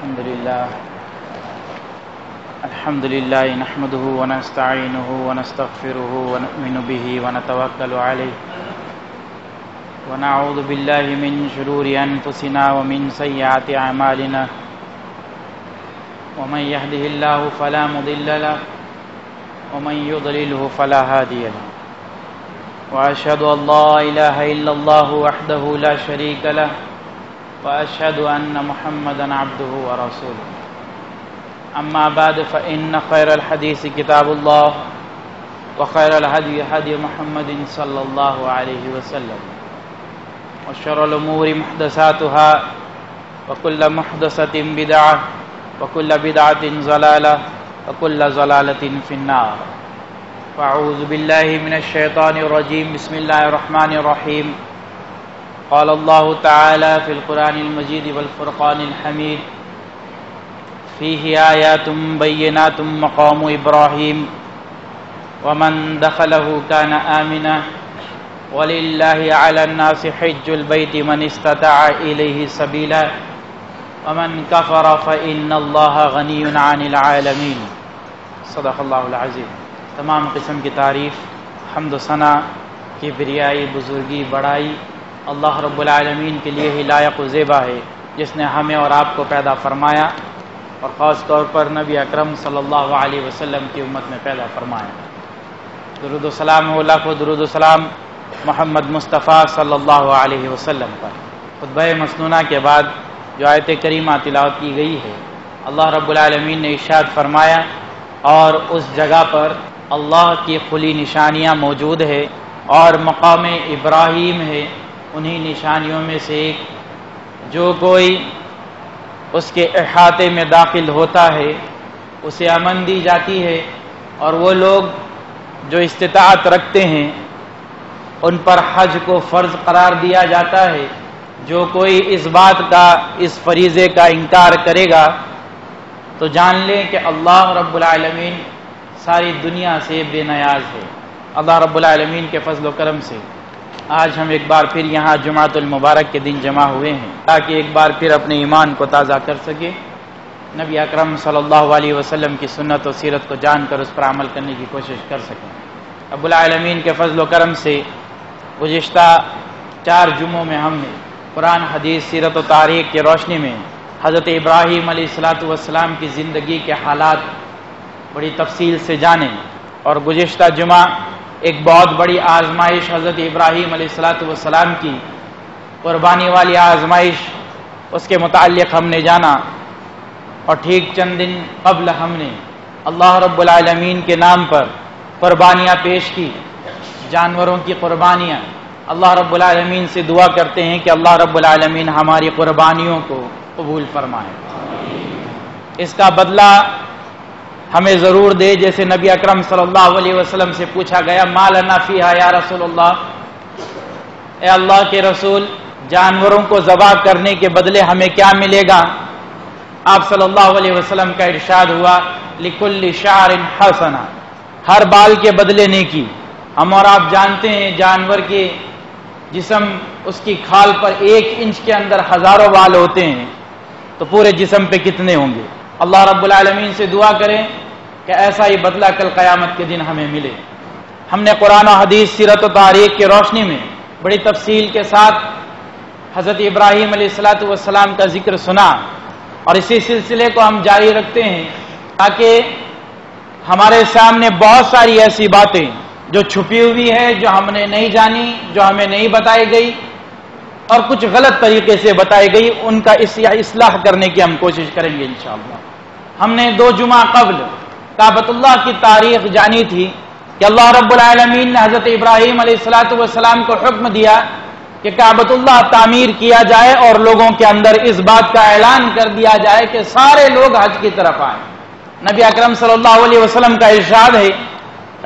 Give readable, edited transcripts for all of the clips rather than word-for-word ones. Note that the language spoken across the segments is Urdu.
الحمد لله نحمده ونستعينه ونستغفره ونؤمن به ونتوكل عليه ونعوذ بالله من شرور أنفسنا ومن سيئات أعمالنا ومن يهده الله فلا مضل له ومن يضلله فلا هادي له وأشهد أن لا إله إلا الله وحده لا شريك له وأشهد أن محمدا عبده ورسوله أما بعد فإن خير الحديث كتاب الله وخير الهدي هدي محمد صلى الله عليه وسلم وشر الأمور محدثاتها وكل محدثة بدعة وكل بدعة ضلالة وكل ضلالة في النار فأعوذ بالله من الشيطان الرجيم بسم الله الرحمن الرحيم قال الله تعالى في القرآن المجيد والفرقان الحميد فيه آيات بينات مقام إبراهيم ومن دخله كان آمنا ولله على الناس حج البيت من استطاع إليه سبيلا ومن كفر فإن الله غني عن العالمين صدق اللہ العظیم۔ تمام قسم کی تعریف، حمد و ثنا، کبریائی، بزرگی، بڑائی اللہ رب العالمین کے لیے ہی لائق و زیبا ہے، جس نے ہمیں اور آپ کو پیدا فرمایا اور خاص طور پر نبی اکرم صلی اللہ علیہ وسلم کی امت میں پیدا فرمایا۔ درود و سلام لاکھوں درود و سلام محمد مصطفیٰ صلی اللہ علیہ وسلم پر۔ خطبہ مسنونہ کے بعد جو آیت کریمہ تلاوت کی گئی ہے، اللہ رب العالمین نے ارشاد فرمایا اور اس جگہ پر اللہ کی کھلی نشانیاں موجود ہے اور مقام ابراہیم ہے انہی نشانیوں میں سے ایک، جو کوئی اس کے احاطے میں داخل ہوتا ہے اسے امن دی جاتی ہے، اور وہ لوگ جو استطاعت رکھتے ہیں ان پر حج کو فرض قرار دیا جاتا ہے۔ جو کوئی اس بات کا، اس فریضے کا انکار کرے گا تو جان لیں کہ اللہ رب العالمین ساری دنیا سے بے نیاز ہے۔ اللہ رب العالمین کے فضل و کرم سے آج ہم ایک بار پھر یہاں جمعۃ المبارک کے دن جمع ہوئے ہیں تاکہ ایک بار پھر اپنے ایمان کو تازہ کر سکے، نبی اکرم صلی اللہ علیہ وسلم کی سنت و سیرت کو جان کر اس پر عمل کرنے کی کوشش کر سکیں۔ رب العالمین کے فضل و کرم سے گزشتہ 4 جمعوں میں ہم نے قرآن، حدیث، سیرت و تاریخ کی روشنی میں حضرت ابراہیم علیہ السلام کی زندگی کے حالات بڑی تفصیل سے جانے، اور گزشتہ جمعہ ایک بہت بڑی آزمائش حضرت ابراہیم علیہ السلام کی قربانی والی آزمائش، اس کے متعلق ہم نے جانا، اور ٹھیک چند دن قبل ہم نے اللہ رب العالمین کے نام پر قربانیاں پیش کی، جانوروں کی قربانیاں۔ اللہ رب العالمین سے دعا کرتے ہیں کہ اللہ رب العالمین ہماری قربانیوں کو قبول فرمائے، اس کا بدلہ ہمیں ضرور دے، جیسے نبی اکرم صلی اللہ علیہ وسلم سے پوچھا گیا ما لنا فیہا یا رسول اللہ، اے اللہ کے رسول جانوروں کو ذبح کرنے کے بدلے ہمیں کیا ملے گا؟ آپ صلی اللہ علیہ وسلم کا ارشاد ہوا لکل شعر حسنہ، ہر بال کے بدلے نیکی۔ ہم اور آپ جانتے ہیں جانور کے جسم، اس کی کھال پر 1 انچ کے اندر ہزاروں بال ہوتے ہیں، تو پورے جسم پہ کتنے ہوں گے؟ اللہ رب العالمین سے دعا کریں کہ ایسا ہی بدلہ کل قیامت کے دن ہمیں ملے۔ ہم نے قرآن و حدیث، سیرت و تاریخ کی روشنی میں بڑی تفصیل کے ساتھ حضرت ابراہیم علیہ السلام کا ذکر سنا، اور اسی سلسلے کو ہم جاری رکھتے ہیں تاکہ ہمارے سامنے بہت ساری ایسی باتیں جو چھپی ہوئی ہے، جو ہم نے نہیں جانی، جو ہمیں نہیں بتائی گئی، اور کچھ غلط طریقے سے بتائی گئی، ان کا اصلاح کرنے کی ہم کوشش کریں گے انشاءاللہ۔ ہم نے 2 جمعہ قبل کعبۃ اللہ کی تاریخ جانی تھی کہ اللہ رب العالمین نے حضرت ابراہیم علیہ السلام کو حکم دیا کہ کعبۃ اللہ تعمیر کیا جائے اور لوگوں کے اندر اس بات کا اعلان کر دیا جائے کہ سارے لوگ حج کی طرف آئیں۔ نبی اکرم صلی اللہ علیہ وسلم کا ارشاد ہے،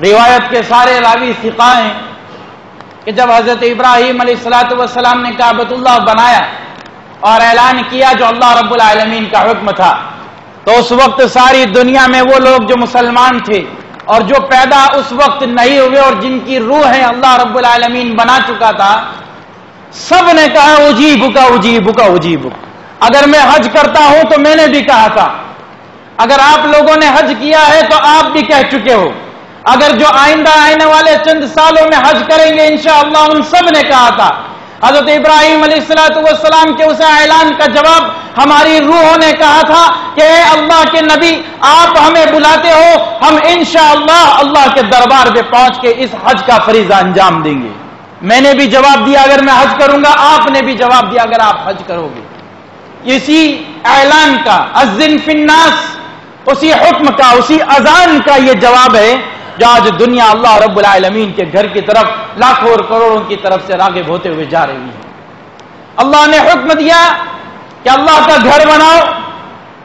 روایت کے سارے راوی ثقہ ہیں، کہ جب حضرت ابراہیم علیہ السلام نے کعبۃ اللہ بنایا اور اعلان کیا جو اللہ رب العالمین کا حکم تھا، تو اس وقت ساری دنیا میں وہ لوگ جو مسلمان تھے اور جو پیدا اس وقت نہیں ہوئے اور جن کی روحیں اللہ رب العالمین بنا چکا تھا، سب نے کہا اجیبک اجیبک اجیبک، اگر میں حج کرتا ہوں تو میں نے بھی کہا تھا، اگر آپ لوگوں نے حج کیا ہے تو آپ بھی کہہ چکے ہو، اگر جو آئندہ آنے والے چند سالوں میں حج کریں گے انشاءاللہ ان سب نے کہا تھا۔ حضرت ابراہیم علیہ السلام کے اس اعلان کا جواب ہماری روحوں نے کہا تھا کہ اے اللہ کے نبی، آپ ہمیں بلاتے ہو، ہم انشاءاللہ اللہ کے دربار پہ پہنچ کے اس حج کا فریضہ انجام دیں گے۔ میں نے بھی جواب دیا اگر میں حج کروں گا، آپ نے بھی جواب دیا اگر آپ حج کرو گے۔ اسی اعلان کا، اذن فی الناس، اسی حکم کا، اسی اذان کا یہ جواب ہے جو آج دنیا اللہ رب العالمین کے گھر کی طرف لاکھوں اور کروڑوں کی طرف سے راغب ہوتے ہوئے جا رہی ہے۔ اللہ نے حکم دیا کہ اللہ کا گھر بناؤ،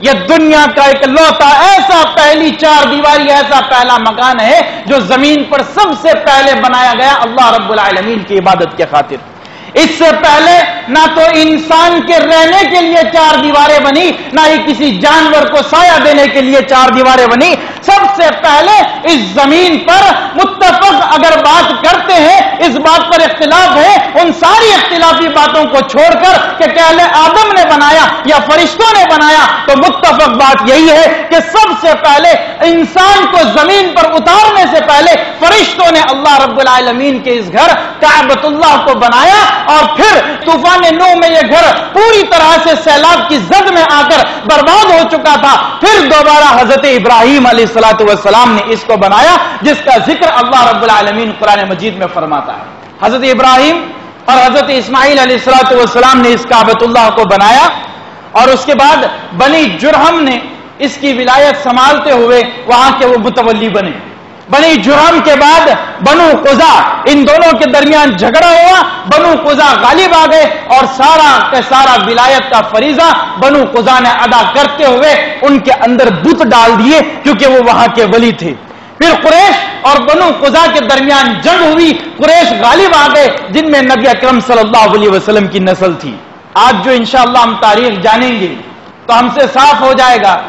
یہ دنیا کا ایک لوتا ایسا پہلی چار دیواری ایسا پہلا مکان ہے جو زمین پر سب سے پہلے بنایا گیا اللہ رب العالمین کی عبادت کے خاطر۔ اس سے پہلے نہ تو انسان کے رہنے کے لیے چار دیواریں بنی، نہ ہی کسی جانور کو سایہ دینے کے لیے چار دیواریں بنی۔ سب سے پہلے اس زمین پر متفق اگر بات کرتے ہیں، اس بات پر اختلاف ہے، ان ساری اختلافی باتوں کو چھوڑ کر کہ پہلے آدم نے بنایا یا فرشتوں نے بنایا، تو متفق بات یہی ہے کہ سب سے پہلے انسان کو زمین پر اتارنے سے پہلے فرشتوں نے اللہ رب العالمین کے اس گھر کعبۃ اللہ کو بنایا، اور پھر طوفان نوح میں یہ گھر پوری طرح سے سیلاب کی زد میں آ کر برباد ہو چکا تھا۔ پھر دوبارہ حضرت ابراہیم علیہ السلام نے اس کو بنایا، جس کا ذکر اللہ رب العالمین قرآن مجید میں فرماتا ہے۔ حضرت ابراہیم اور حضرت اسماعیل علیہ السلام نے اس کعبۃ اللہ کو بنایا، اور اس کے بعد بنی جرہم نے اس کی ولایت سنبھالتے ہوئے وہاں کے وہ متولی بنے۔ بنی جرہم کے بعد بنو قزا، ان دونوں کے درمیان جھگڑا ہوا، بنو قزا غالب آ گئے اور سارا کا سارا ولایت کا فریضہ بنو قزا نے ادا کرتے ہوئے ان کے اندر بت ڈال دیے، کیونکہ وہ وہاں کے ولی تھے۔ پھر قریش اور بنو قزا کے درمیان جنگ ہوئی، قریش غالب آ گئے جن میں نبی اکرم صلی اللہ علیہ وسلم کی نسل تھی۔ آج جو انشاءاللہ ہم تاریخ جانیں گے تو ہم سے صاف ہو جائے گا،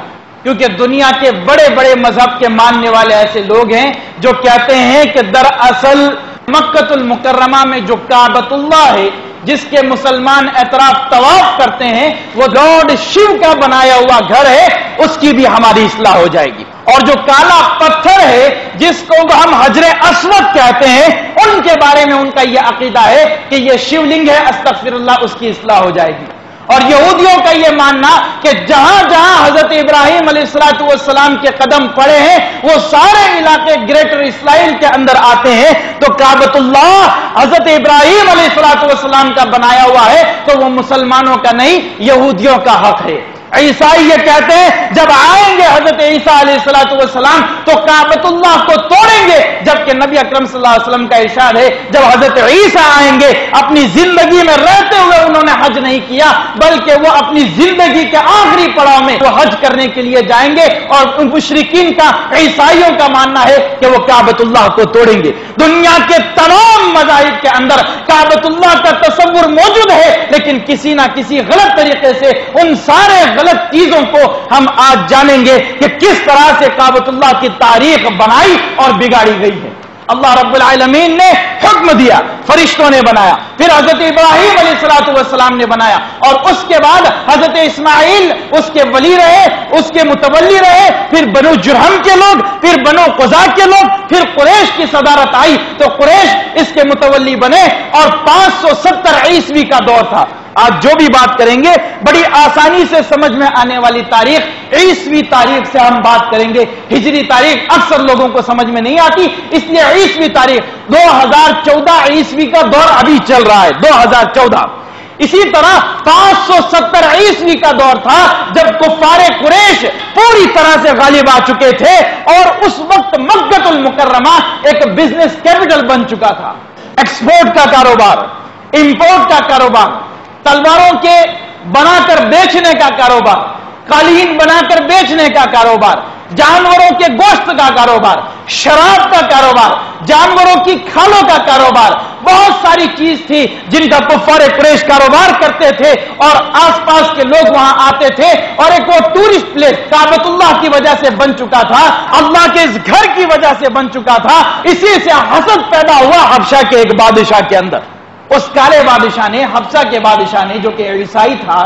کیونکہ دنیا کے بڑے بڑے مذہب کے ماننے والے ایسے لوگ ہیں جو کہتے ہیں کہ دراصل مکۃ المکرمہ میں جو کعبۃ اللہ ہے، جس کے مسلمان اعتراف طواف کرتے ہیں، وہ لارڈ شیو کا بنایا ہوا گھر ہے، اس کی بھی ہماری اصلاح ہو جائے گی۔ اور جو کالا پتھر ہے جس کو ہم حجر اسود کہتے ہیں، ان کے بارے میں ان کا یہ عقیدہ ہے کہ یہ شیو لنگ ہے، استغفر اللہ، اس کی اصلاح ہو جائے گی۔ اور یہودیوں کا یہ ماننا کہ جہاں جہاں حضرت ابراہیم علیہ السلام کے قدم پڑے ہیں وہ سارے علاقے گریٹر اسرائیل کے اندر آتے ہیں، تو کعبۃ اللہ حضرت ابراہیم علیہ السلام کا بنایا ہوا ہے تو وہ مسلمانوں کا نہیں، یہودیوں کا حق ہے۔ عیسائی یہ کہتے ہیں جب آئیں گے حضرت عیسیٰ علیہ السلام تو کعبۃ اللہ کو توڑیں گے، جبکہ نبی اکرم صلی اللہ علیہ وسلم کا ارشاد ہے جب حضرت عیسیٰ آئیں گے اپنی زندگی میں رہتے ہوئے انہوں نے حج نہیں کیا، بلکہ وہ اپنی زندگی کے آخری پڑاؤ میں وہ حج کرنے کے لیے جائیں گے، اور ان مشرکین کا، عیسائیوں کا ماننا ہے کہ وہ کعبۃ اللہ کو توڑیں گے۔ دنیا کے تمام مذاہب کے اندر کعبۃ اللہ کا تصور موجود ہے، لیکن کسی نہ کسی غلط طریقے سے ان سارے غلط چیزوں کو ہم آج جانیں گے کہ کس طرح سے کعبۃ اللہ کی تاریخ بنائی اور بگاڑی گئی ہے۔ اللہ رب العالمین نے حکم دیا، فرشتوں نے بنایا، پھر حضرت ابراہیم علیہ السلام نے بنایا، اور اس کے بعد حضرت اسماعیل اس کے ولی رہے، اس کے متولی رہے، پھر بنو جرہم کے لوگ، پھر بنو قزا کے لوگ، پھر قریش کی صدارت آئی تو قریش اس کے متولی بنے، اور 570 عیسوی کا دور تھا۔ آج جو بھی بات کریں گے بڑی آسانی سے سمجھ میں آنے والی تاریخ عیسوی تاریخ سے ہم بات کریں گے۔ ہجری تاریخ اکثر لوگوں کو سمجھ میں نہیں آتی، اس لیے عیسوی تاریخ 2014 عیسوی کا دور ابھی چل رہا ہے، 2014۔ اسی طرح 570 عیسوی کا دور تھا جب کفار قریش پوری طرح سے غالب آ چکے تھے، اور اس وقت مکۃ المکرمہ ایک بزنس کیپٹل بن چکا تھا۔ ایکسپورٹ کا کاروبار، امپورٹ کا کاروبار، تلواروں کے بنا کر بیچنے کا کاروبار، قالین بنا کر بیچنے کا کاروبار، جانوروں کے گوشت کا کاروبار، شراب کا کاروبار، جانوروں کی کھالوں کا کاروبار، بہت ساری چیز تھی جن کا کفار قریش کاروبار کرتے تھے، اور آس پاس کے لوگ وہاں آتے تھے، اور ایک وہ ٹورسٹ پلیس کعبۃ اللہ کی وجہ سے بن چکا تھا، اللہ کے اس گھر کی وجہ سے بن چکا تھا۔ اسی سے حسد پیدا ہوا حبشہ کے ایک بادشاہ کے اندر۔ اس کالے بادشاہ نے، حبشہ کے بادشاہ نے جو کہ عیسائی تھا،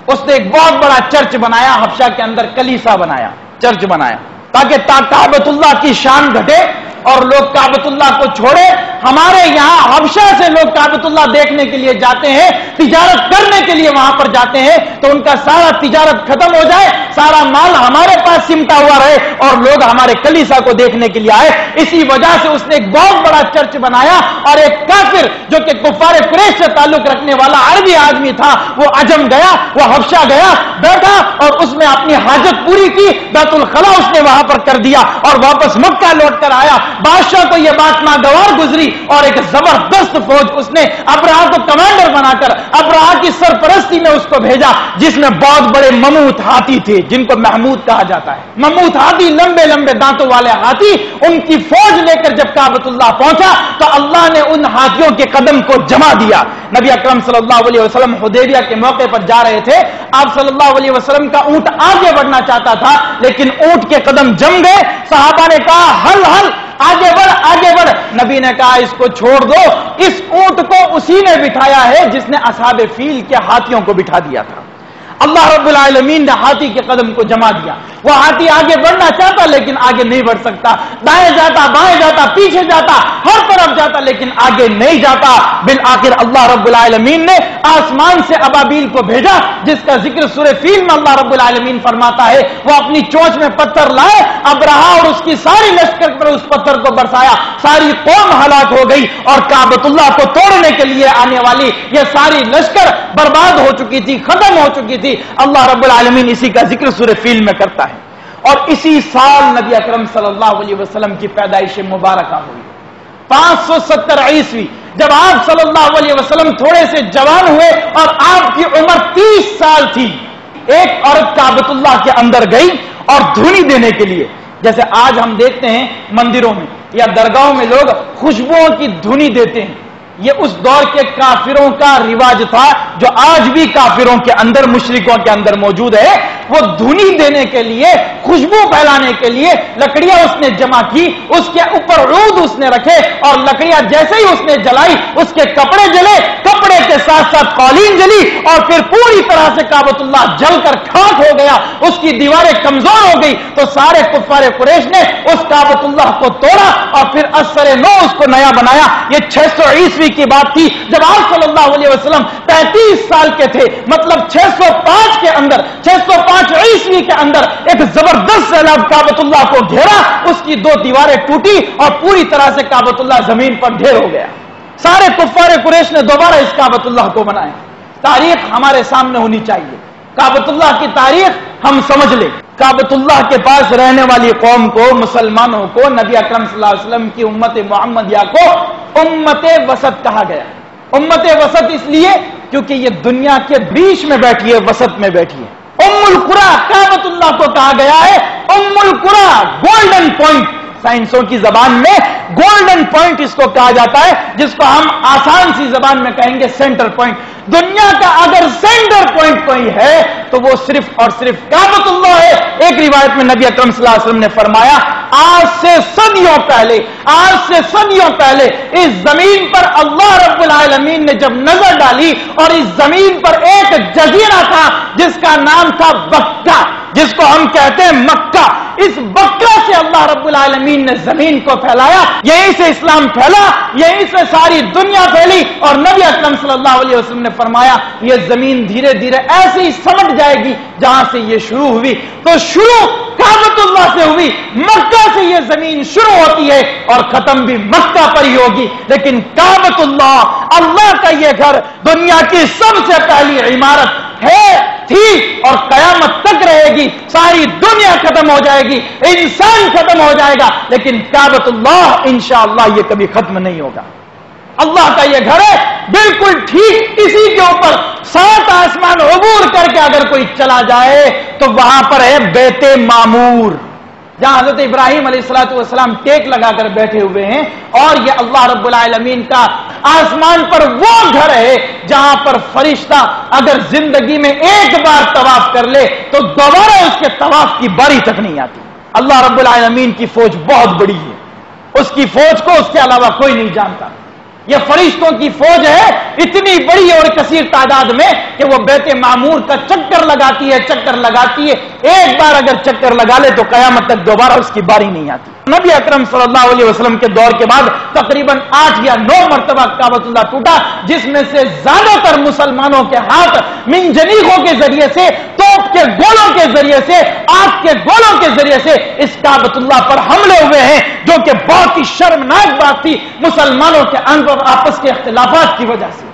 اس نے ایک بہت بڑا چرچ بنایا، حبشہ کے اندر کلیسا بنایا، چرچ بنایا، تاکہ کعبۃ اللہ کی شان گھٹے اور لوگ کعبۃ اللہ کو چھوڑے۔ ہمارے یہاں حبشہ سے لوگ کعبۃ اللہ دیکھنے کے لیے جاتے ہیں، تجارت کرنے کے لیے وہاں پر جاتے ہیں، تو ان کا سارا تجارت ختم ہو جائے، سارا مال ہمارے پاس سمٹا ہوا رہے اور لوگ ہمارے کلیسا کو دیکھنے کے لیے آئے۔ اسی وجہ سے اس نے ایک بہت بڑا چرچ بنایا، اور ایک کافر جو کہ کفار قریش سے تعلق رکھنے والا عربی آدمی تھا، وہ عجم گیا، وہ حبشہ گیا، بیٹھا اور اس میں اپنی حاجت پوری کی، بیت الخلا اس نے وہاں پر کر دیا اور واپس مکہ لوٹ کر آیا۔ بادشاہ کو یہ بات ناگوار گزری اور ایک زبردست فوج اس نے ابرہہ کو کمانڈر بنا کر ابرہہ کی سرپرستی میں اس کو بھیجا، جس میں بہت بڑے مموت ہاتھی تھے جن کو محمود کہا جاتا ہے۔ مموت ہاتھی، لمبے لمبے دانتوں والے ہاتھی، ان کی فوج لے کر جب کعبۃ اللہ پہنچا تو اللہ نے ان ہاتھیوں کے قدم کو جما دیا۔ نبی اکرم صلی اللہ علیہ وسلم حدیبیہ کے موقع پر جا رہے تھے، آپ صلی اللہ علیہ وسلم کا اونٹ آگے بڑھنا چاہتا تھا لیکن اونٹ کے قدم جم گئے۔ صحابہ نے کہا ہل ہل، آگے بڑھ آگے بڑھ۔ نبی نے کہا اس کو چھوڑ دو، اس اونٹ کو اسی نے بٹھایا ہے جس نے اصحاب فیل کے ہاتھیوں کو بٹھا دیا تھا۔ اللہ رب العالمین نے ہاتھی کے قدم کو جما دیا۔ وہ ہاتھی آگے بڑھنا چاہتا لیکن آگے نہیں بڑھ سکتا، دائیں جاتا، بائیں جاتا، پیچھے جاتا، ہر طرف جاتا لیکن آگے نہیں جاتا۔ بالآخر اللہ رب العالمین نے آسمان سے ابابیل کو بھیجا، جس کا ذکر سورہ فیل میں اللہ رب العالمین فرماتا ہے۔ وہ اپنی چونچ میں پتھر لائے، ابرہہ اور اس کی ساری لشکر پر اس پتھر کو برسایا، ساری قوم ہلاک ہو گئی اور کعبۃ اللہ کو توڑنے کے لیے آنے والی یہ ساری لشکر برباد ہو چکی تھی، ختم ہو چکی تھی۔ اللہ رب العالمین اسی کا ذکر سورہ فیل میں کرتا ہے۔ اور اسی سال نبی اکرم صلی اللہ علیہ وسلم کی پیدائش مبارکہ ہوئی، 570 عیسوی، جب آپ صلی اللہ علیہ وسلم تھوڑے سے جوان ہوئے اور آپ کی عمر 30 سال تھی۔ ایک عورت کعبۃ اللہ کے اندر گئی اور دھونی دینے کے لیے، جیسے آج ہم دیکھتے ہیں مندروں میں یا درگاہوں میں لوگ خوشبوؤں کی دھونی دیتے ہیں، یہ اس دور کے کافروں کا رواج تھا جو آج بھی کافروں کے اندر، مشرکوں کے اندر موجود ہے۔ وہ دھونی دینے کے لیے، خوشبو پھیلانے کے لیے لکڑیاں اس نے جمع کی، اس کے اوپر عود اس نے رکھے اور لکڑیاں جیسے ہی اس نے جلائی اس کے کپڑے جلے، کپڑے کے ساتھ ساتھ قالین جلی اور پھر پوری طرح سے کعبۃ اللہ جل کر خاک ہو گیا، اس کی دیواریں کمزور ہو گئی۔ تو سارے کفار قریش نے اس کعبۃ اللہ کو توڑا اور پھر اثر نو اس کو نیا بنایا۔ یہ 600 عیسوی کی بات تھی جب آپ صلی اللہ علیہ وسلم 35 سال کے تھے، مطلب 605 کے اندر، 605 عیسوی کے اندر ایک زبردست سیلاب کعبۃ اللہ کو گھیرا، اس کی 2 دیواریں ٹوٹی اور پوری طرح سے کعبۃ اللہ زمین پر ڈھیر ہو گیا۔ سارے کفار قریش نے دوبارہ اس کعبۃ اللہ کو بنایا۔ تاریخ ہمارے سامنے ہونی چاہیے، کعبۃ اللہ کی تاریخ ہم سمجھ لیں۔ کعبۃ اللہ کے پاس رہنے والی قوم کو، مسلمانوں کو، نبی اکرم صلی اللہ علیہ وسلم کی امت محمدیہ کو امت وسط کہا گیا۔ امت وسط اس لیے کیونکہ یہ دنیا کے بیچ میں بیٹھی ہے، وسط میں بیٹھی ہے۔ ام القری کعبۃ اللہ کو کہا گیا ہے، ام القری، گولڈن پوائنٹ، سائنسوں کی زبان میں گولڈن پوائنٹ اس کو کہا جاتا ہے، جس کو ہم آسان سی زبان میں کہیں گے سینٹر پوائنٹ۔ دنیا کا اگر سینٹر پوائنٹ کوئی ہے تو وہ صرف اور صرف کعبۃ اللہ ہے۔ ایک روایت میں نبی اکرم صلی اللہ علیہ وسلم نے فرمایا، آج سے صدیوں پہلے اس زمین پر اللہ رب العالمین نے جب نظر ڈالی اور اس زمین پر ایک جزیرہ تھا جس کا نام تھا بکہ، جس کو ہم کہتے ہیں مکہ، اس بکہ سے اللہ رب العالمین نے زمین کو پھیلایا، یہیں سے اسلام پھیلا، یہیں سے ساری دنیا پھیلی۔ اور نبی اکرم صلی اللہ علیہ وسلم نے فرمایا یہ زمین دھیرے دھیرے ایسے ہی سمٹ جائے گی جہاں سے یہ شروع ہوئی، تو شروع کعبۃ اللہ سے ہوئی، مکہ سے یہ زمین شروع ہوتی ہے اور ختم بھی مکہ پر ہی ہوگی۔ لیکن کعبۃ اللہ، اللہ کا یہ گھر، دنیا کی سب سے پہلی عمارت ہے، تھی اور قیامت تک رہے گی۔ ساری دنیا ختم ہو جائے گی، انسان ختم ہو جائے گا، لیکن کعبۃ اللہ انشاءاللہ یہ کبھی ختم نہیں ہوگا۔ اللہ کا یہ گھر ہے، بالکل ٹھیک اسی کے اوپر 7 آسمان عبور کر کے اگر کوئی چلا جائے تو وہاں پر ہے بیت معمور، جہاں حضرت ابراہیم علیہ السلام ٹیک لگا کر بیٹھے ہوئے ہیں، اور یہ اللہ رب العالمین کا آسمان پر وہ گھر ہے جہاں پر فرشتہ اگر زندگی میں ایک بار طواف کر لے تو دوبارہ اس کے طواف کی باری تک نہیں آتی۔ اللہ رب العالمین کی فوج بہت بڑی ہے، اس کی فوج کو اس کے علاوہ کوئی نہیں جانتا۔ یہ فرشتوں کی فوج ہے اتنی بڑی اور کثیر تعداد میں کہ وہ بیت معمور کا چکر لگاتی ہے. ایک بار اگر چکر لگا لے تو قیامت تک دوبارہ اس کی باری نہیں آتی. نبی اکرم صلی اللہ علیہ وسلم کے دور کے بعد تقریباً 8 یا 9 مرتبہ کعبۃ اللہ ٹوٹا، جس میں سے زیادہ تر مسلمانوں کے ہاتھ منجنیقوں کے ذریعے سے، توپ کے گولوں کے ذریعے سے، آگ کے گولوں کے ذریعے سے اس کعبۃ اللہ پر حملے ہوئے ہیں، جو کہ بہت ہی شرمناک بات تھی مسلمانوں کے اندر آپس کے اختلافات کی وجہ سے.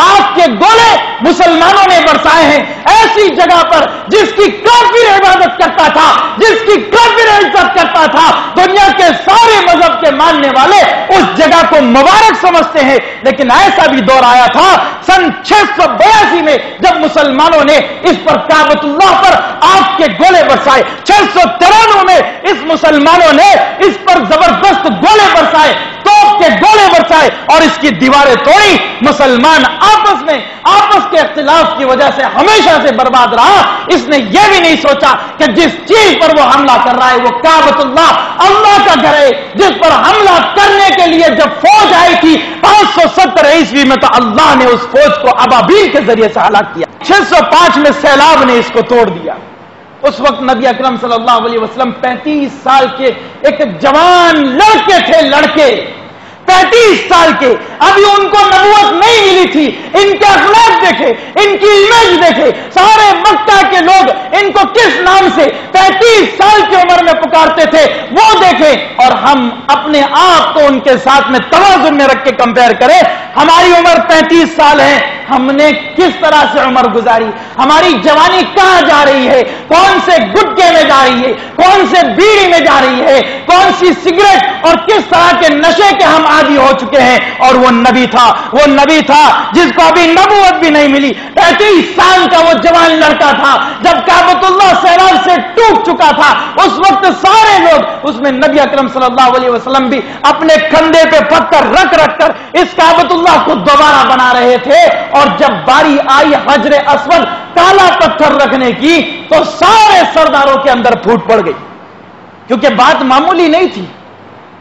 آگ کے گولے مسلمانوں نے برسائے ہیں ایسی جگہ پر جس کی کافر عبادت کرتا تھا، جس کی کافر عزت کرتا تھا. دنیا کے سارے مذہب کے ماننے والے اس جگہ کو مبارک سمجھتے ہیں، لیکن ایسا بھی دور آیا تھا سن 682 میں جب مسلمانوں نے اس پر کعبۃ اللہ پر آگ کے گولے برسائے. 693 میں اس مسلمانوں نے اس پر زبردست گولے برسائے، توپ کے گولے برسائے اور اس کی دیواریں توڑی. مسلمان آپس کے اختلاف کی وجہ سے ہمیشہ سے برباد رہا. اس نے یہ بھی نہیں سوچا کہ جس چیز پر وہ حملہ کر رہا ہے وہ کعبۃ اللہ کا گھر ہے، جس پر حملہ کرنے کے لیے جب فوج آئی تھی 570 عیسوی میں، تو اللہ نے اس فوج کو ابابیل کے ذریعے سے ہلاک کیا. 605 میں سیلاب نے اس کو توڑ دیا. اس وقت نبی اکرم صلی اللہ علیہ وسلم 35 سال کے ایک جوان لڑکے تھے، 35 سال کے. ابھی ان کو نبوت نہیں ملی تھی. ان کے اخلاق دیکھے، ان کی امیج دیکھے، سارے مکہ کے لوگ ان کو کس نام سے 35 سال کی عمر میں پکارتے تھے وہ دیکھے. اور ہم اپنے آپ کو ان کے ساتھ میں توازن میں رکھ کے کمپیئر کریں. ہماری عمر 35 سال ہے، ہم نے کس طرح سے عمر گزاری، ہماری جوانی کہاں جا رہی ہے، کون سے گٹکے میں جا رہی ہے، کون سے بیڑی میں جا رہی ہے، کون سی سگریٹ اور کس طرح کے نشے کے ہم عادی ہو چکے ہیں. اور وہ نبی تھا جس کو ابھی نبوت بھی نہیں ملی. 35 سال کا وہ جوان لڑکا تھا جب کعبۃ اللہ سیلاب سے ٹوٹ چکا تھا. اس وقت سارے لوگ، اس میں نبی اکرم صلی اللہ علیہ وسلم بھی اپنے کندھے پہ پتھر رکھ کر اس کعبۃ اللہ کو دوبارہ بنا رہے تھے. اور جب باری آئی حجر اسود کالا پتھر رکھنے کی تو سارے سرداروں کے اندر پھوٹ پڑ گئی، کیونکہ بات معمولی نہیں تھی.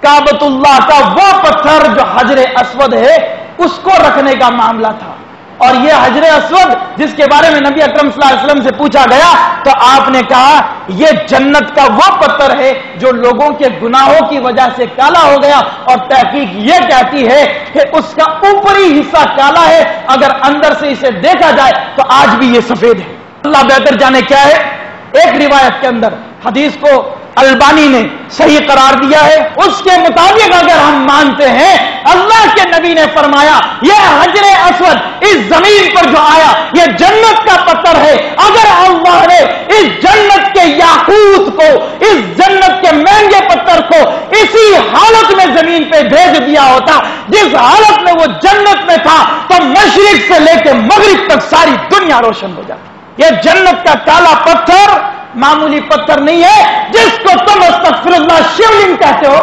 کعبۃ اللہ کا وہ پتھر جو حجر اسود ہے اس کو رکھنے کا معاملہ تھا. اور یہ حجر اسود جس کے بارے میں نبی اکرم صلی اللہ علیہ وسلم سے پوچھا گیا تو آپ نے کہا یہ جنت کا وہ پتھر ہے جو لوگوں کے گناہوں کی وجہ سے کالا ہو گیا. اور تحقیق یہ کہتی ہے کہ اس کا اوپری حصہ کالا ہے، اگر اندر سے اسے دیکھا جائے تو آج بھی یہ سفید ہے. اللہ بہتر جانے کیا ہے. ایک روایت کے اندر حدیث کو البانی نے صحیح قرار دیا ہے. اس کے مطابق اگر ہم مانتے ہیں اللہ کے نبی نے فرمایا یہ حجر اسود اس زمین پر جو آیا یہ جنت کا پتھر ہے. اگر اللہ نے اس جنت کے یاقوت کو، اس جنت کے مہنگے پتھر کو اسی حالت میں زمین پہ بھیج دیا ہوتا جس حالت میں وہ جنت میں تھا تو مشرق سے لے کے مغرب تک ساری دنیا روشن ہو جاتی. یہ جنت کا کالا پتھر معمولی پتھر نہیں ہے جس کو تم استغفر اللہ شیولنگ کہتے ہو.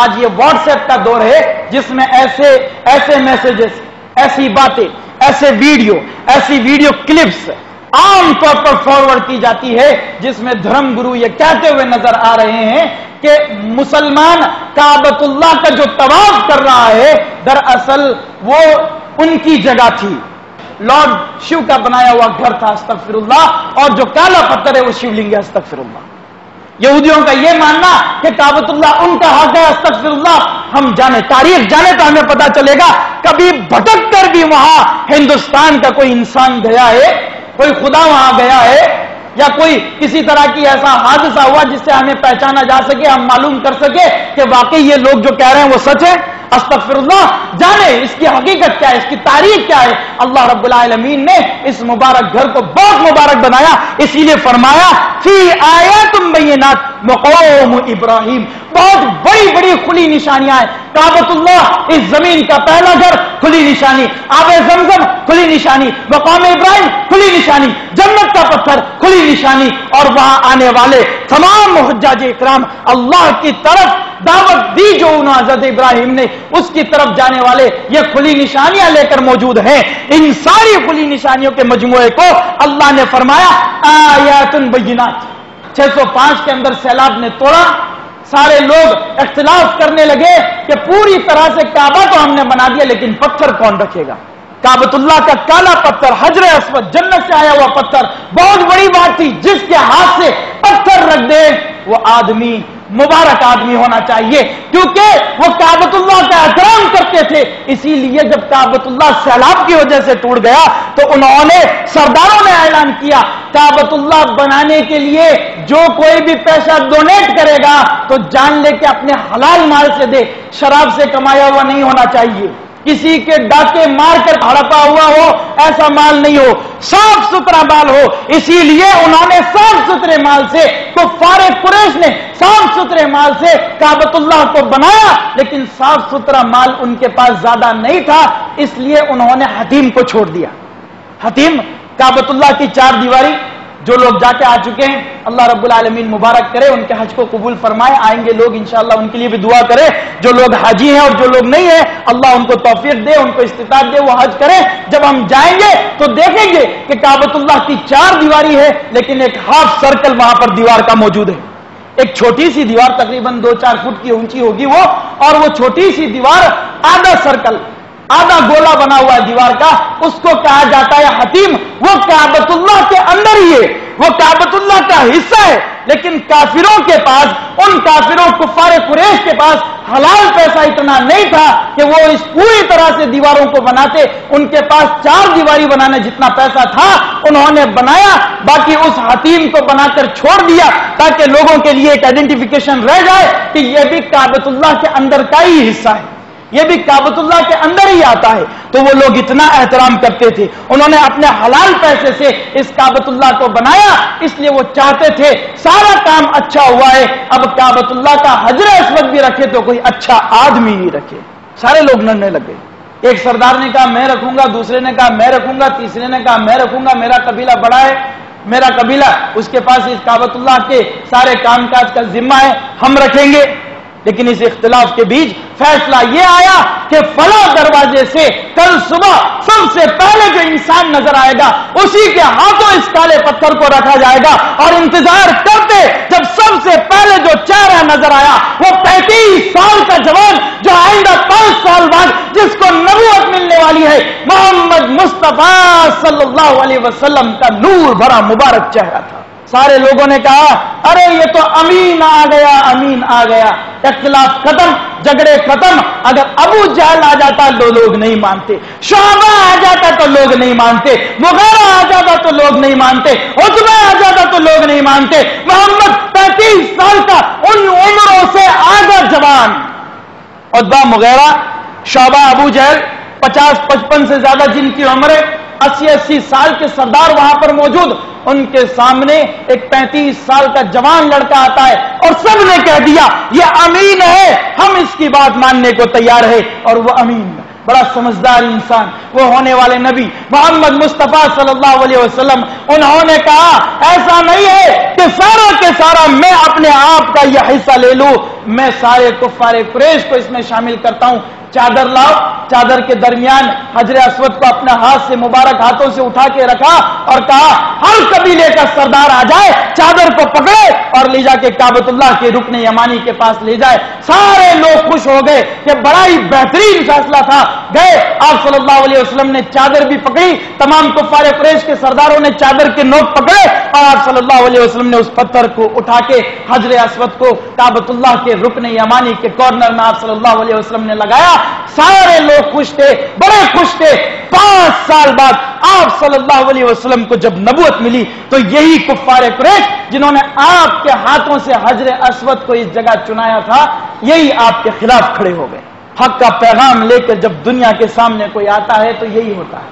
آج یہ واٹس ایپ کا دور ہے جس میں ایسے میسجز، ایسی باتیں، ایسے ویڈیو کلپس عام طور پر فارورڈ کی جاتی ہے جس میں دھرم گرو یہ کہتے ہوئے نظر آ رہے ہیں کہ مسلمان کعبۃ اللہ کا جو طواف کر رہا ہے دراصل وہ ان کی جگہ تھی، لارڈ شیو کا بنایا ہوا گھر تھا استغفر اللہ، اور جو کالا پتھر ہے وہ شیولنگ ہے استغفر اللہ. یہودیوں کا یہ ماننا کہ کعبۃ اللہ ان کا حق ہے استغفر اللہ. ہم تاریخ جانے تو ہمیں پتا چلے گا کبھی بھٹک کر بھی وہاں ہندوستان کا کوئی انسان گیا ہے، کوئی خدا وہاں گیا ہے، یا کوئی کسی طرح کی ایسا حادثہ ہوا جس سے ہمیں پہچانا جا سکے، ہم معلوم کر سکے کہ واقعی یہ لوگ جو کہہ رہے ہیں وہ سچ ہے. استغفر اللہ. جانے اس کی حقیقت کیا ہے، اس کی تاریخ کیا ہے. اللہ رب العالمین نے اس مبارک گھر کو بہت مبارک بنایا، اسی لیے فرمایا فی آیات بینات مقام ابراہیم. بہت بڑی بڑی کھلی نشانیاں ہیں. کعبۃ اللہ اس زمین کا پہلا گھر، کھلی نشانی. آب زمزم کھلی نشانی. مقام ابراہیم کھلی نشانی. جنت کا پتھر کھلی نشانی. اور وہاں آنے والے تمام حجاج اکرام اللہ کی طرف دعوت دی جو انہوں حضرت ابراہیم نے، اس کی طرف جانے والے یہ کھلی نشانیاں لے کر موجود ہیں. ان ساری کھلی نشانیوں کے مجموعے کو اللہ نے فرمایا آیات بینات. 605 کے اندر سیلاب نے توڑا سارے لوگ اختلاف کرنے لگے کہ پوری طرح سے کعبہ تو ہم نے بنا دیا لیکن پتھر کون رکھے گا؟ کعبۃ اللہ کا کالا پتھر، حجر اسود، جنت سے آیا ہوا پتھر، بہت بڑی بات تھی. جس کے ہاتھ سے پتھر رکھ دے وہ آدمی مبارک آدمی ہونا چاہیے، کیونکہ وہ کعبۃ اللہ کا احترام کرتے تھے. اسی لیے جب کعبۃ اللہ سیلاب کی وجہ سے ٹوٹ گیا تو انہوں نے سرداروں نے اعلان کیا کعبۃ اللہ بنانے کے لیے جو کوئی بھی پیسہ ڈونیٹ کرے گا تو جان لے کے اپنے حلال مال سے دے، شراب سے کمایا ہوا نہیں ہونا چاہیے، کسی کے ڈاکے مار کر ہڑپا ہوا ہو ایسا مال نہیں ہو، صاف ستھرا مال ہو. اسی لیے انہوں نے صاف ستھرے مال سے، کفار قریش نے صاف ستھرے مال سے کعبۃ اللہ کو بنایا، لیکن صاف ستھرا مال ان کے پاس زیادہ نہیں تھا، اس لیے انہوں نے حتیم کو چھوڑ دیا. حتیم کعبۃ اللہ کی چار دیواری. جو لوگ جا کے آ چکے ہیں اللہ رب العالمین مبارک کرے، ان کے حج کو قبول فرمائے. آئیں گے لوگ انشاءاللہ ان کے لیے بھی دعا کرے. جو لوگ حاجی ہیں اور جو لوگ نہیں ہیں اللہ ان کو توفیق دے، ان کو استطاعت دے، وہ حج کریں. جب ہم جائیں گے تو دیکھیں گے کہ کعبۃ اللہ کی چار دیواری ہے لیکن ایک ہاف سرکل وہاں پر دیوار کا موجود ہے. ایک چھوٹی سی دیوار تقریباً 2-4 فٹ کی اونچی ہوگی وہ، اور وہ چھوٹی سی دیوار آدھا سرکل، آدھا گولا بنا ہوا ہے دیوار کا، اس کو کہا جاتا ہے حتیم. وہ کعبۃ اللہ کے اندر ہی ہے، وہ کعبۃ اللہ کا حصہ ہے. لیکن کافروں کے پاس، ان کافروں کفار قریش کے پاس حلال پیسہ اتنا نہیں تھا کہ وہ اس پوری طرح سے دیواروں کو بناتے. ان کے پاس چار دیواری بنانے جتنا پیسہ تھا انہوں نے بنایا، باقی اس حتیم کو بنا کر چھوڑ دیا تاکہ لوگوں کے لیے ایک آئیڈینٹیفیکیشن رہ جائے کہ یہ بھی کعبۃ اللہ کے اندر کا ہی حصہ ہے، یہ بھی کعبۃ اللہ کے اندر ہی آتا ہے. تو وہ لوگ اتنا احترام کرتے تھے، انہوں نے اپنے حلال پیسے سے اس کعبۃ اللہ کو بنایا. اس لیے وہ چاہتے تھے سارا کام اچھا ہوا ہے، اب کعبۃ اللہ کا حجر اسود بھی رکھے تو کوئی اچھا آدمی ہی رکھے. سارے لوگ لڑنے لگے. ایک سردار نے کہا میں رکھوں گا، دوسرے نے کہا میں رکھوں گا، تیسرے نے کہا میں رکھوں گا، میرا قبیلہ بڑا ہے، میرا قبیلہ اس کے پاس اس کعبۃ اللہ کے سارے کام کاج کا ذمہ ہے، ہم رکھیں گے. لیکن اس اختلاف کے بیچ فیصلہ یہ آیا کہ فلاں دروازے سے کل صبح سب سے پہلے جو انسان نظر آئے گا اسی کے ہاتھوں اس کالے پتھر کو رکھا جائے گا. اور انتظار کرتے جب سب سے پہلے جو چہرہ نظر آیا وہ 35 سال کا جوان جو آئندہ 5 سال بعد جس کو نبوت ملنے والی ہے، محمد مصطفیٰ صلی اللہ علیہ وسلم کا نور بھرا مبارک چہرہ تھا. سارے لوگوں نے کہا ارے یہ تو امین آ گیا، امین آ گیا. اختلاف ختم، جھگڑے ختم. اگر ابو جہل آ جاتا تو لوگ نہیں مانتے، شعبہ آ جاتا تو لوگ نہیں مانتے، مغیرہ آ جاتا تو لوگ نہیں مانتے، عتبہ آ جاتا تو لوگ نہیں مانتے. محمد 35 سال کا ان عمروں سے آگا جوان، عتبہ، مغیرہ، شعبہ، ابو جہل، 50-55 سے زیادہ جن کی عمریں، 80-80 سال کے سردار وہاں پر موجود. ان کے سامنے ایک 35 سال کا جوان لڑکا آتا ہے اور سب نے کہہ دیا یہ امین ہے، ہم اس کی بات ماننے کو تیار ہے. اور وہ امین بڑا سمجھدار انسان، وہ ہونے والے نبی محمد مصطفیٰ صلی اللہ علیہ وسلم، انہوں نے کہا ایسا نہیں ہے کہ سارا کے سارا میں اپنے آپ کا یہ حصہ لے لوں، میں سارے کفار قریش کو اس میں شامل کرتا ہوں. چادر لاؤ، چادر کے درمیان حجر اسود کو اپنے ہاتھ سے مبارک ہاتھوں سے اٹھا کے رکھا اور کہا ہر قبیلے کا سردار آ جائے، چادر کو پکڑے اور لے جا کے کعبۃ اللہ کے رکن یمانی کے پاس لے جائے. سارے لوگ خوش ہو گئے کہ بڑا ہی بہترین فیصلہ تھا. گئے آپ صلی اللہ علیہ وسلم نے چادر بھی پکڑی، تمام کفار قریش کے سرداروں نے چادر کے نوک پکڑے اور آپ صلی اللہ علیہ وسلم نے اس پتھر کو اٹھا کے حجر اسود کو کعبۃ اللہ کے رکن یمانی کے کارنر میں آپ صلی اللہ علیہ وسلم نے لگایا. سارے لوگ خوش تھے، بڑے خوش تھے. 5 سال بعد آپ صلی اللہ علیہ وسلم کو جب نبوت ملی تو یہی کفار قریش جنہوں نے آپ کے ہاتھوں سے حجر اسود کو اس جگہ چنایا تھا، یہی آپ کے خلاف کھڑے ہو گئے. حق کا پیغام لے کر جب دنیا کے سامنے کوئی آتا ہے تو یہی ہوتا ہے.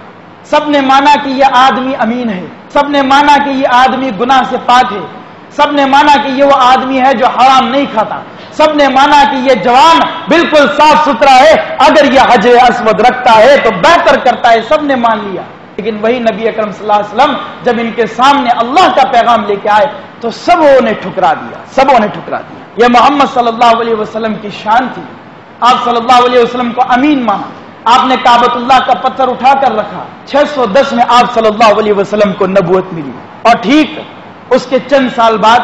سب نے مانا کہ یہ آدمی امین ہے، سب نے مانا کہ یہ آدمی گناہ سے پاک ہے، سب نے مانا کہ یہ وہ آدمی ہے جو حرام نہیں کھاتا، سب نے مانا کہ یہ جوان بالکل صاف ستھرا ہے، اگر یہ حجر اسود رکھتا ہے تو بہتر کرتا ہے، سب نے مان لیا. لیکن وہی نبی اکرم صلی اللہ علیہ وسلم جب ان کے سامنے اللہ کا پیغام لے کے آئے تو سبوں نے ٹھکرا دیا، سبوں نے ٹھکرا دیا. یہ محمد صلی اللہ علیہ وسلم کی شان تھی. آپ صلی اللہ علیہ وسلم کو امین مانا، آپ نے کعبۃ اللہ کا پتھر اٹھا کر رکھا. 610 میں آپ صلی اللہ علیہ وسلم کو نبوت ملی اور ٹھیک اس کے چند سال بعد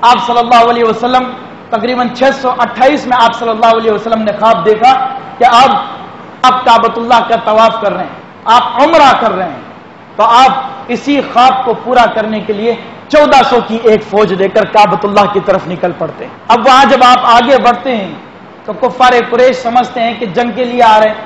آپ صلی اللہ علیہ وسلم تقریباً 628 میں آپ صلی اللہ علیہ وسلم نے خواب دیکھا کہ آپ کعبۃ اللہ کا طواف کر رہے ہیں، آپ عمرہ کر رہے ہیں، تو آپ اسی خواب کو پورا کرنے کے لیے 1400 کی ایک فوج لے کر کعبۃ اللہ کی طرف نکل پڑتے ہیں۔ اب وہاں جب آپ آگے بڑھتے ہیں تو کفار قریش سمجھتے ہیں کہ جنگ کے لیے آ رہے ہیں،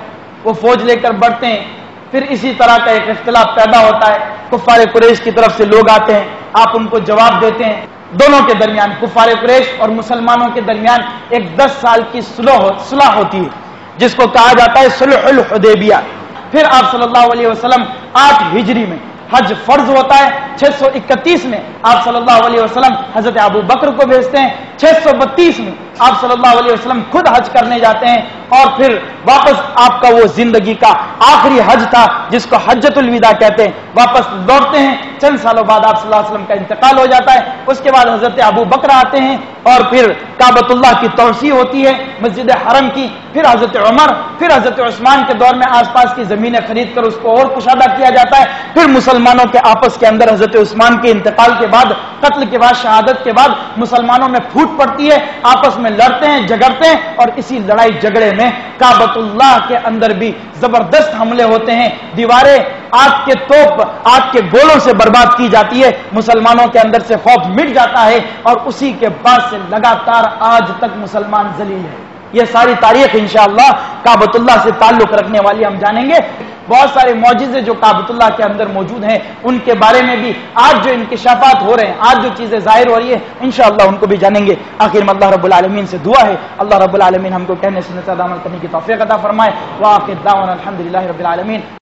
وہ فوج لے کر بڑھتے ہیں، پھر اسی طرح کا ایک اختلاف پیدا ہوتا ہے، کفار قریش کی طرف سے لوگ آتے ہیں، آپ ان کو جواب دیتے ہیں، دونوں کے درمیان کفار قریش اور مسلمانوں کے درمیان ایک 10 سال کی صلح ہوتی ہے جس کو کہا جاتا ہے صلح الحدیبیہ۔ پھر آپ صلی اللہ علیہ وسلم 8 ہجری میں حج فرض ہوتا ہے، 631 میں آپ صلی اللہ علیہ وسلم حضرت ابو بکر کو بھیجتے ہیں، 632 میں آپ صلی اللہ علیہ وسلم خود حج کرنے جاتے ہیں، اور پھر واپس آپ کا وہ زندگی کا آخری حج تھا جس کو حجۃ الوداع کہتے ہیں، واپس لوٹتے ہیں۔ چند سالوں بعد آپ صلی اللہ علیہ وسلم کا انتقال ہو جاتا ہے، اس کے بعد حضرت ابو بکر آتے ہیں اور پھر کعبۃ اللہ کی توسیع ہوتی ہے، مسجد حرم کی، پھر حضرت عمر، پھر حضرت عثمان کے دور میں آس پاس کی زمینیں خرید کر اس کو اور کشادہ کیا جاتا ہے، پھر مسلمانوں کے آپس کے اندر حضرت عثمان کے انتقال کے بعد، قتل کے بعد، شہادت کے بعد مسلمانوں میں پھوٹ پڑتی ہے، آپس میں لڑتے ہیں، جھگڑتے ہیں، اور اسی لڑائی جھگڑے میں کعبۃ اللہ کے اندر بھی زبردست حملے ہوتے ہیں، دیواریں آگ کے توپ، آگ کے گولوں سے برباد کی جاتی ہے، مسلمانوں کے اندر سے خوف مٹ جاتا ہے، اور اسی کے بعد سے لگاتار آج تک مسلمان ذلیل ہے۔ یہ ساری تاریخ انشاءاللہ کعبۃ اللہ سے تعلق رکھنے والی ہم جانیں گے۔ بہت سارے معجزے جو کعبۃ اللہ کے اندر موجود ہیں ان کے بارے میں بھی آج جو انکشافات ہو رہے ہیں، آج جو چیزیں ظاہر ہو رہی ہے، انشاءاللہ ان کو بھی جانیں گے۔ آخر میں اللہ رب العالمین سے دعا ہے اللہ رب العالمین ہم کو کہنے سننے سے عمل کرنے کی توفیق عطا فرمائے۔ وآخر دعوانا الحمدللہ رب العالمین۔